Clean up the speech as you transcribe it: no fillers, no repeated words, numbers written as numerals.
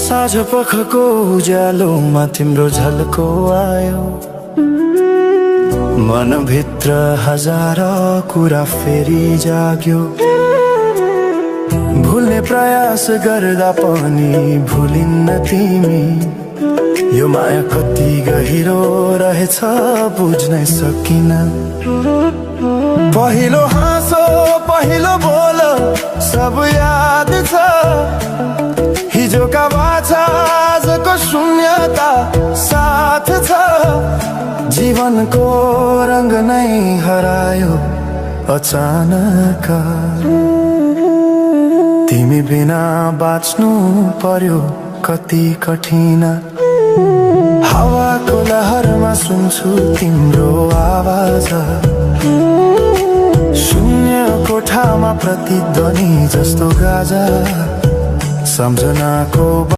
साँझ पखको उज्यालोमा तिम्रो झल्को आयो, मनभित्र हजार कुरा फेरि जाग्यो। भुल्ने प्रयास गर्दा पनि भुलिन्न तिमी, यो माया कति गहिरो रहेछ बुझ्नै सकिन। पहिलो हाँसो पहिलो बोल सब याद छ, हिजोका बाछा आजको शून्यता साथ छ। जीवनको रंग नै हरायो अचानक, तिमी बिना बाँच्नु पर्यो कति कठिन। हावाको लहरमा सुन्छु तिम्रो आवाज, शून्य कोठामा प्रतिध्वनि जस्तो गाजा। सम्झनाको